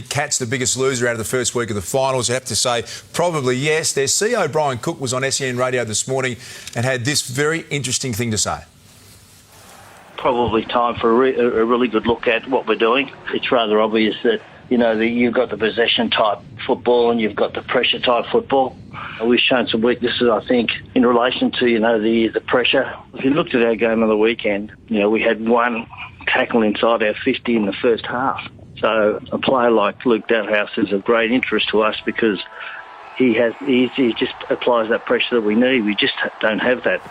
Cats the biggest loser out of the first week of the finals? You have to say probably yes. Their CEO Brian Cook was on SEN Radio this morning and had this very interesting thing to say. Probably time for a really good look at what we're doing. It's rather obvious that, you've got the possession type football and you've got the pressure type football. We've shown some weaknesses, I think, in relation to, the pressure. If you looked at our game on the weekend, we had one tackle inside our 50 in the first half. So a player like Luke Dalhouse is of great interest to us because he just applies that pressure that we need. We just don't have that.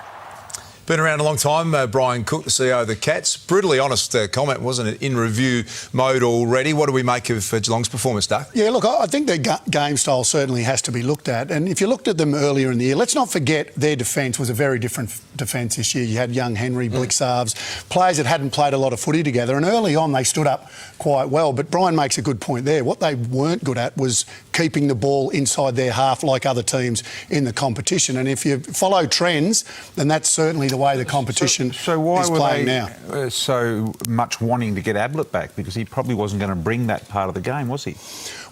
Been around a long time, Brian Cook, the CEO of the Cats. Brutally honest comment, wasn't it? In review mode already. What do we make of Geelong's performance, Doug? Yeah, look, I think their game style certainly has to be looked at. And if you looked at them earlier in the year, let's not forget their defence was a very different defence this year. You had young Henry, Blixarves, players that hadn't played a lot of footy together. And early on, they stood up quite well. But Brian makes a good point there. What they weren't good at was keeping the ball inside their half like other teams in the competition. And if you follow trends, then that's certainly the way the competition is playing now. So much wanting to get Ablett back, because he probably wasn't going to bring that part of the game, was he?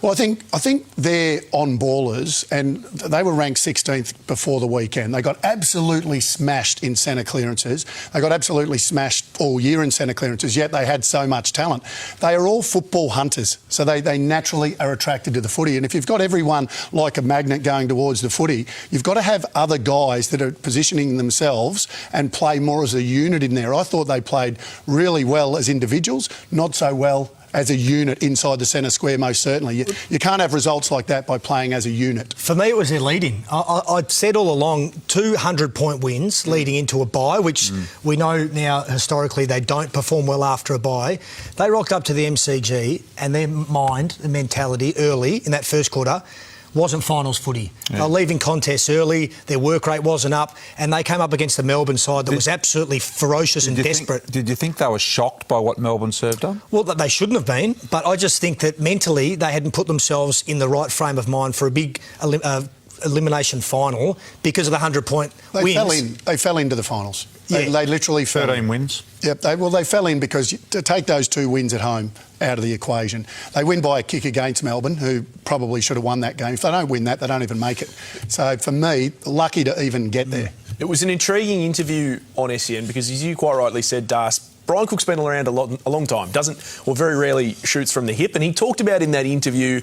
Well, I think they're on-ballers, and they were ranked 16th before the weekend. They got absolutely smashed in centre clearances. They got absolutely smashed all year in centre clearances, yet they had so much talent. They are all football hunters, so they naturally are attracted to the footy. And if you've got everyone like a magnet going towards the footy, you've got to have other guys that are positioning themselves and play more as a unit in there. I thought they played really well as individuals, not so well as a unit inside the centre square, most certainly. You can't have results like that by playing as a unit. For me, it was their lead-in. I'd said all along 200-point wins leading into a bye, which we know now historically they don't perform well after a bye. They rocked up to the MCG and their mind and mentality early in that first quarter wasn't finals footy. Yeah. They were leaving contests early, their work rate wasn't up, and they came up against the Melbourne side that was absolutely ferocious and desperate. Did you think they were shocked by what Melbourne served on? Well, they shouldn't have been, but I just think that mentally they hadn't put themselves in the right frame of mind for a big elimination final because of the 100-point wins. They fell into the finals. Yeah. They literally fell 13 wins. Yep. They fell in because to take those 2 wins at home out of the equation, they win by a kick against Melbourne, who probably should have won that game. If they don't win that, they don't even make it. So for me, lucky to even get there. It was an intriguing interview on SEN because, as you quite rightly said, Das, Brian Cook's been around a long time, very rarely shoots from the hip, and he talked about in that interview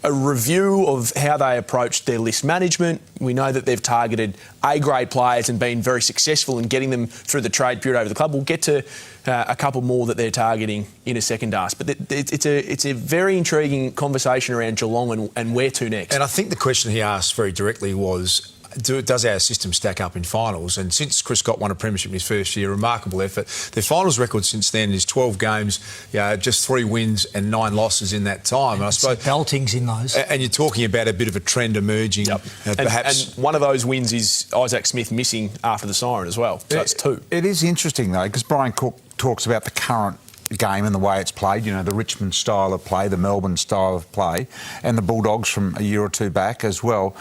a review of how they approached their list management. We know that they've targeted A-grade players and been very successful in getting them through the trade period over the club. We'll get to a couple more that they're targeting in a second, Das. But it's a very intriguing conversation around Geelong and where to next. And I think the question he asked very directly was, does our system stack up in finals? And since Chris Scott won a premiership in his first year, remarkable effort. Their finals record since then is 12 games, just 3 wins and 9 losses in that time. And I suppose beltings in those. And you're talking about a bit of a trend emerging. Yep. Perhaps. And one of those wins is Isaac Smith missing after the siren as well. So it's 2. It is interesting though, because Brian Cook talks about the current game and the way it's played, the Richmond style of play, the Melbourne style of play, and the Bulldogs from a year or 2 back as well.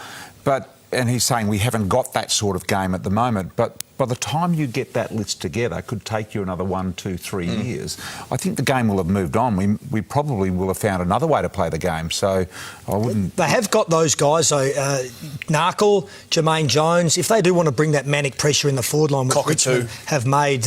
And he's saying we haven't got that sort of game at the moment. But by the time you get that list together, it could take you another 1, 2, 3 years. I think the game will have moved on. We probably will have found another way to play the game. So I wouldn't... They have got those guys, though. Narkle, Jermaine Jones, if they do want to bring that manic pressure in the forward line, which Richmond have made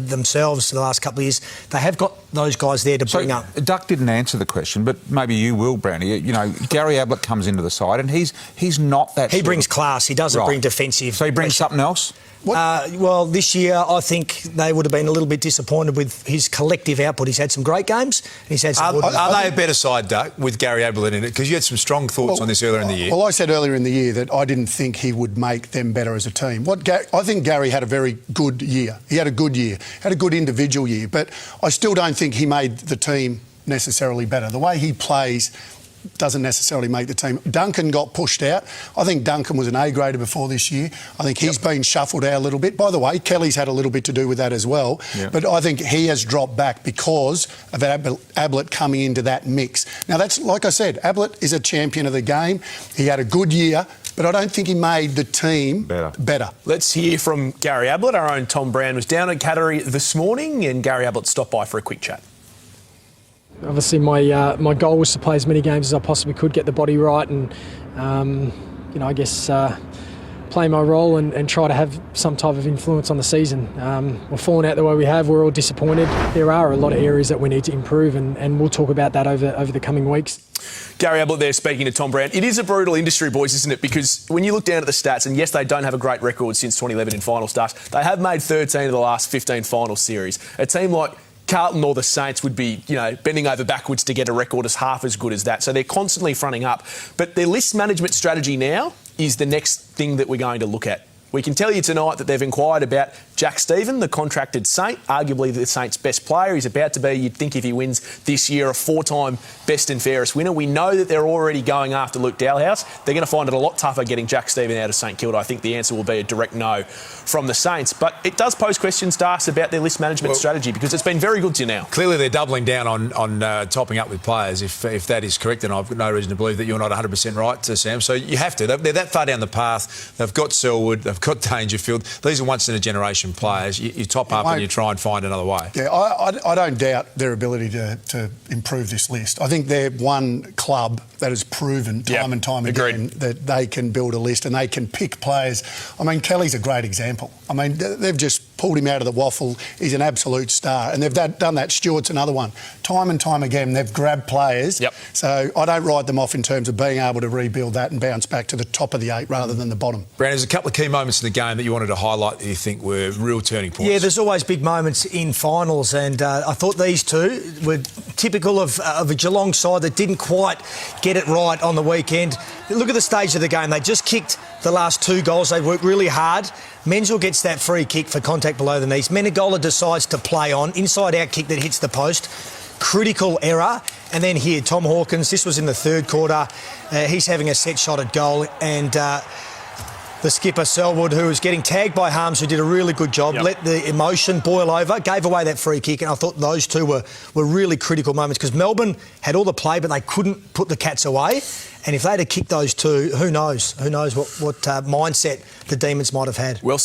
themselves for the last couple of years, they have got those guys there to bring up. Duck didn't answer the question, but maybe you will, Brownie. Gary Ablett comes into the side and he's not that... He brings class. He doesn't bring defensive... So he brings something else? Well, this year I think they would have been a little bit disappointed with his collective output. He's had some great games. And he's had some. Are they a better side, Doug, with Gary Ablett in it? Because you had some strong thoughts on this earlier in the year. Well, I said earlier in the year that I didn't think he would make them better as a team. I think Gary had a very good year. He had a good year, had a good individual year, but I still don't think he made the team necessarily better. The way he plays doesn't necessarily make the team. Duncan got pushed out. I think Duncan was an A-grader before this year. I think he's been shuffled out a little bit. By the way, Kelly's had a little bit to do with that as well. Yep. But I think he has dropped back because of Ablett coming into that mix. Now, that's, like I said, Ablett is a champion of the game. He had a good year, but I don't think he made the team better. Let's hear from Gary Ablett. Our own Tom Brown was down at Cattery this morning and Gary Ablett stopped by for a quick chat. Obviously, my goal was to play as many games as I possibly could, get the body right, and I guess play my role and try to have some type of influence on the season. We're falling out the way we have. We're all disappointed. There are a lot of areas that we need to improve, and we'll talk about that over the coming weeks. Gary Ablett there speaking to Tom Brown. It is a brutal industry, boys, isn't it? Because when you look down at the stats, and yes, they don't have a great record since 2011 in final starts, they have made 13 of the last 15 final series. A team like Carlton or the Saints would be, bending over backwards to get a record as half as good as that. So they're constantly fronting up. But their list management strategy now is the next thing that we're going to look at. We can tell you tonight that they've inquired about Jack Stephen, the contracted Saint, arguably the Saints' best player. He's about to be, you'd think if he wins this year, a 4-time best and fairest winner. We know that they're already going after Luke Dalhouse. They're going to find it a lot tougher getting Jack Stephen out of St Kilda. I think the answer will be a direct no from the Saints. But it does pose questions to us about their list management strategy, because it's been very good to you now. Clearly they're doubling down on topping up with players, if that is correct, and I've got no reason to believe that you're not 100% right, Sam. So you have to. They're that far down the path. They've got Selwood, they've got Dangerfield. These are once-in-a-generation players. You top up and you try and find another way. Yeah, I don't doubt their ability to improve this list. I think they're one club that has proven time and time again that they can build a list and they can pick players. I mean, Kelly's a great example. I mean, they've just pulled him out of the waffle. He's an absolute star. And they've done that. Stewart's another one. Time and time again, they've grabbed players. Yep. So I don't write them off in terms of being able to rebuild that and bounce back to the top of the 8 rather than the bottom. Brandon, there's a couple of key moments in the game that you wanted to highlight that you think were real turning points. Yeah, there's always big moments in finals, and I thought these two were typical of a Geelong side that didn't quite get it right on the weekend. Look at the stage of the game. They just kicked the last 2 goals. They worked really hard. Menzel gets that free kick for contact below the knees. Menegola decides to play on. Inside-out kick that hits the post. Critical error. And then here, Tom Hawkins, this was in the 3rd quarter. He's having a set shot at goal, and the skipper, Selwood, who was getting tagged by Harms, who did a really good job, let the emotion boil over, gave away that free kick, and I thought those two were really critical moments, because Melbourne had all the play, but they couldn't put the Cats away. And if they'd have kicked those two, who knows? Who knows what mindset the Demons might have had. Well